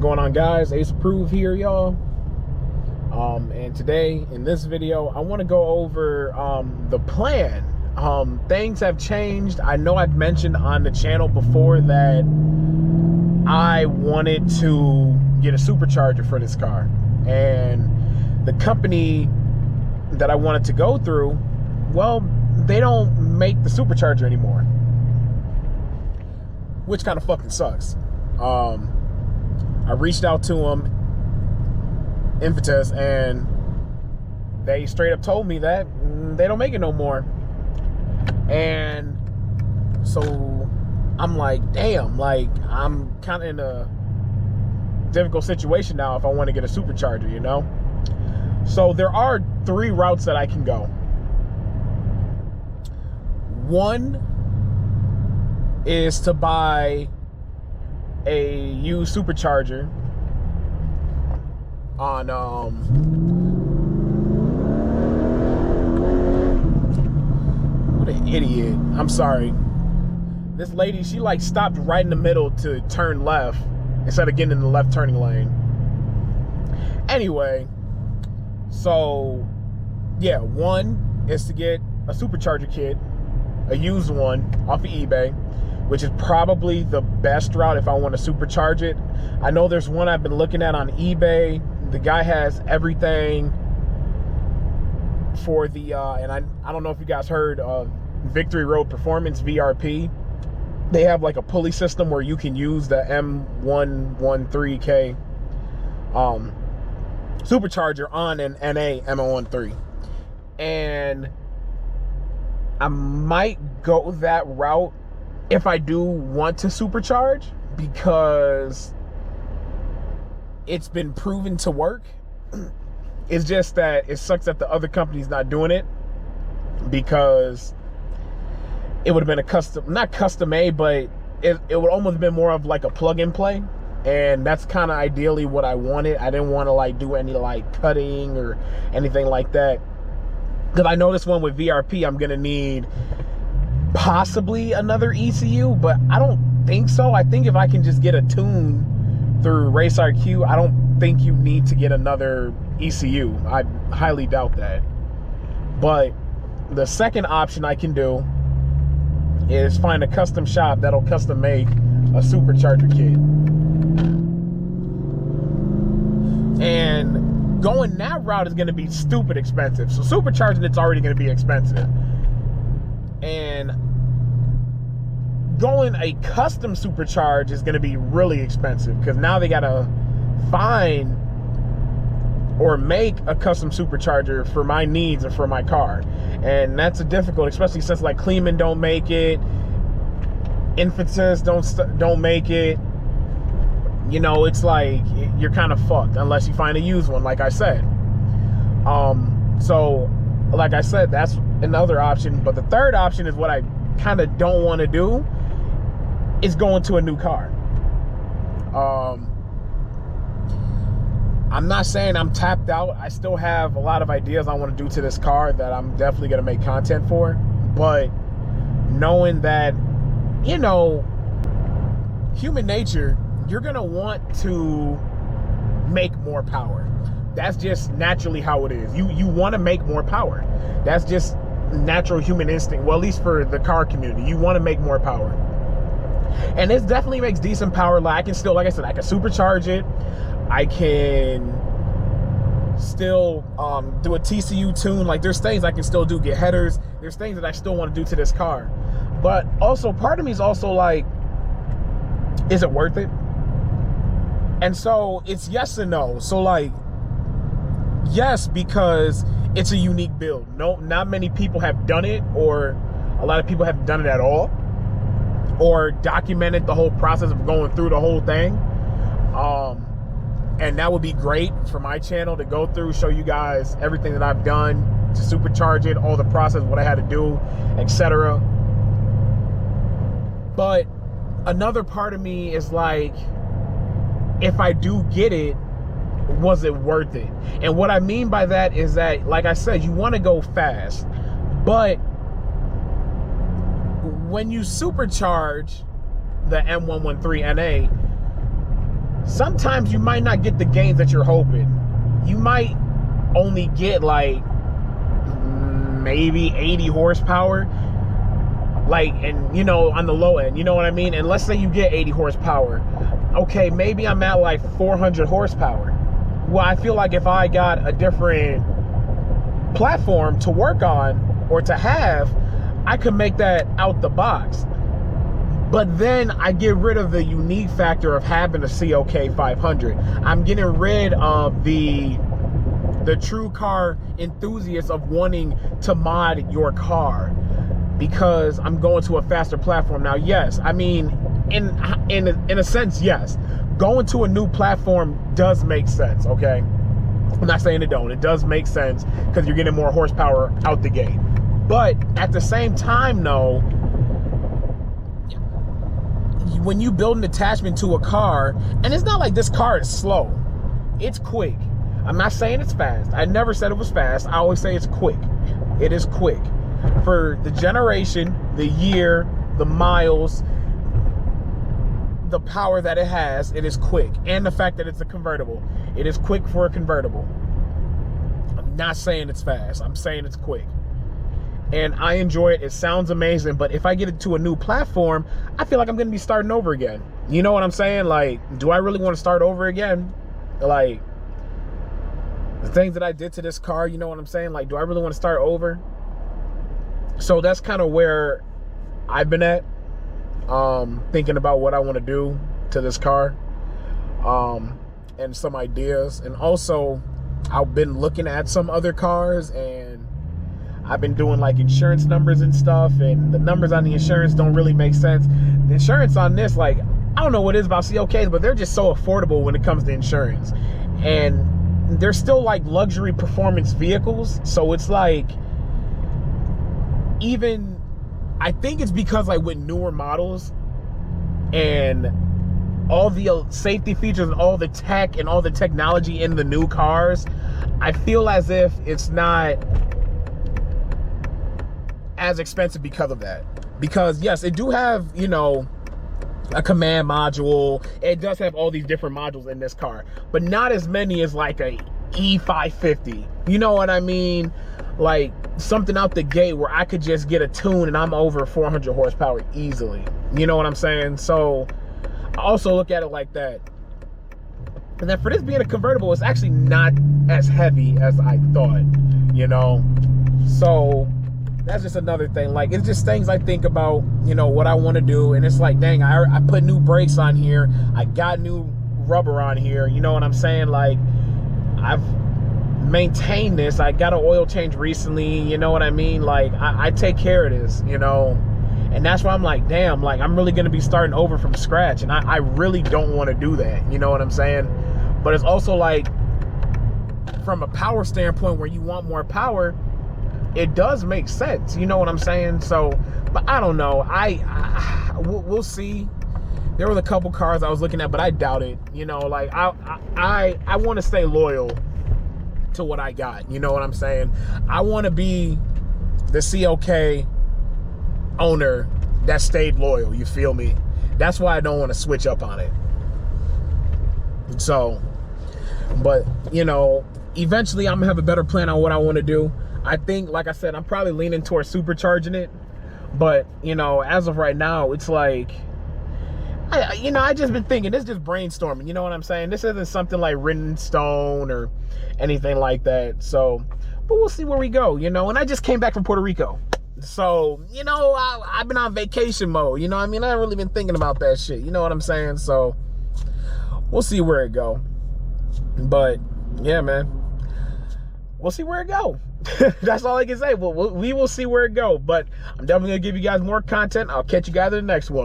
going on, guys? Ace Approved here, y'all. And today in this video I want to go over the plan. Things have changed. I know I've mentioned on the channel before that I wanted to get a supercharger for this car, and the company that I wanted to go through, well, they don't make the supercharger anymore, which kind of fucking sucks. I reached out to them, Infinitas, and they straight up told me that they don't make it no more. And so I'm like, damn, like I'm kind of in a difficult situation now if I want to get a supercharger, you know? So there are 3 routes that I can go. One is to buy a used supercharger on what an idiot. I'm sorry. This lady, she like stopped right in the middle to turn left instead of getting in the left turning lane. Anyway, so yeah, one is to get a supercharger kit, a used one off of eBay, which is probably the best route if I want to supercharge it. I know there's one I've been looking at on eBay. The guy has everything for the, and I don't know if you guys heard of Victory Road Performance, VRP. They have like a pulley system where you can use the M113K supercharger on an NA M113. And I might go that route if I do want to supercharge, because it's been proven to work. It's just that it sucks that the other company's not doing it, because it would have been a custom, not custom made, but it would almost been more of like a plug and play. And that's kind of ideally what I wanted. I didn't want to like do any like cutting or anything like that, because I know this one with VRP, I'm gonna need possibly another ECU, but I don't think so. I think if I can just get a tune through Race RQ, I don't think you need to get another ECU. I highly doubt that. But the second option I can do is find a custom shop that'll custom make a supercharger kit. And going that route is going to be stupid expensive. So supercharging, it's already going to be expensive. And going a custom supercharge is going to be really expensive, because now they got to find or make a custom supercharger for my needs and for my car. And that's a difficult, especially since like Kleeman don't make it, Infinitas don't make it. You know, it's like you're kind of fucked unless you find a used one, like I said. So like I said, that's another option. But the third option is what I kind of don't want to do, is going to a new car. I'm not saying I'm tapped out. I still have a lot of ideas I want to do to this car that I'm definitely going to make content for. But knowing that, you know, human nature, you're going to want to make more power. That's just naturally how it is. You want to make more power. That's just natural human instinct. Well, at least for the car community, you want to make more power. And this definitely makes decent power. Like I can still, like I said, I can supercharge it. I can still do a TCU tune. Like there's things I can still do, get headers. There's things that I still want to do to this car. But also part of me is also like, is it worth it? And so it's yes and no. So like, yes, because it's a unique build. No, not many people have done it, or a lot of people haven't done it at all, or documented the whole process of going through the whole thing. And that would be great for my channel to go through, show you guys everything that I've done to supercharge it, all the process, what I had to do, etc. But another part of me is like, if I do get it, was it worth it? And what I mean by that is that, like I said, you want to go fast, but when you supercharge the M113 NA, sometimes you might not get the gains that you're hoping. You might only get like maybe 80 horsepower, like, and you know, on the low end, you know what I mean? And let's say you get 80 horsepower. Okay, maybe I'm at like 400 horsepower. Well, I feel like if I got a different platform to work on or to have, I could make that out the box. But then I get rid of the unique factor of having a CLK 500. I'm getting rid of the true car enthusiast of wanting to mod your car, because I'm going to a faster platform. Now, yes, I mean, in a sense, yes, going to a new platform does make sense, okay? I'm not saying it don't. It does make sense because you're getting more horsepower out the gate. But at the same time, though, when you build an attachment to a car, and it's not like this car is slow, it's quick. I'm not saying it's fast. I never said it was fast. I always say it's quick. It is quick. For the generation, the year, the miles, the power that it has, it is quick. And the fact that it's a convertible. It is quick for a convertible. I'm not saying it's fast. I'm saying it's quick. And I enjoy it. It sounds amazing. But if I get it to a new platform, I feel like I'm going to be starting over again. You know what I'm saying? Like, do I really want to start over again? Like, the things that I did to this car, you know what I'm saying? Like, do I really want to start over? So that's kind of where I've been at, thinking about what I want to do to this car, and some ideas. And also, I've been looking at some other cars, and I've been doing like insurance numbers and stuff, and the numbers on the insurance don't really make sense. The insurance on this, like, I don't know what it is about CLKs, but they're just so affordable when it comes to insurance. And they're still like luxury performance vehicles, so it's like, even I think it's because like with newer models and all the safety features and all the tech and all the technology in the new cars, I feel as if it's not as expensive because of that. Because yes, it do have, you know, a command module. It does have all these different modules in this car, but not as many as like a E550. You know what I mean? Like something out the gate where I could just get a tune and I'm over 400 horsepower easily. You know what I'm saying? So I also look at it like that. And then for this being a convertible, it's actually not as heavy as I thought, you know? So that's just another thing. Like, it's just things I think about, you know, what I want to do. And it's like, dang, I put new brakes on here. I got new rubber on here. You know what I'm saying? Like, I've maintained this. I got an oil change recently. You know what I mean? Like, I take care of this, you know? And that's why I'm like, damn, like, I'm really going to be starting over from scratch. And I really don't want to do that. You know what I'm saying? But it's also like, from a power standpoint where you want more power, it does make sense. You know what I'm saying? So, but I don't know. We'll see. There was a couple cars I was looking at, but I doubt it. You know, like I want to stay loyal to what I got. You know what I'm saying? I want to be the CLK owner that stayed loyal. You feel me? That's why I don't want to switch up on it. So, but you know, eventually I'm gonna have a better plan on what I want to do. I think, like I said, I'm probably leaning towards supercharging it. But, you know, as of right now, it's like, I just been thinking, this is just brainstorming, you know what I'm saying? This isn't something like written in stone or anything like that. So, but we'll see where we go, you know? And I just came back from Puerto Rico. So, you know, I've been on vacation mode, you know what I mean? I haven't really been thinking about that shit, you know what I'm saying? So, we'll see where it go. But, yeah, man. We'll see where it go. That's all I can say. We will see where it go. But I'm definitely gonna give you guys more content. I'll catch you guys in the next one.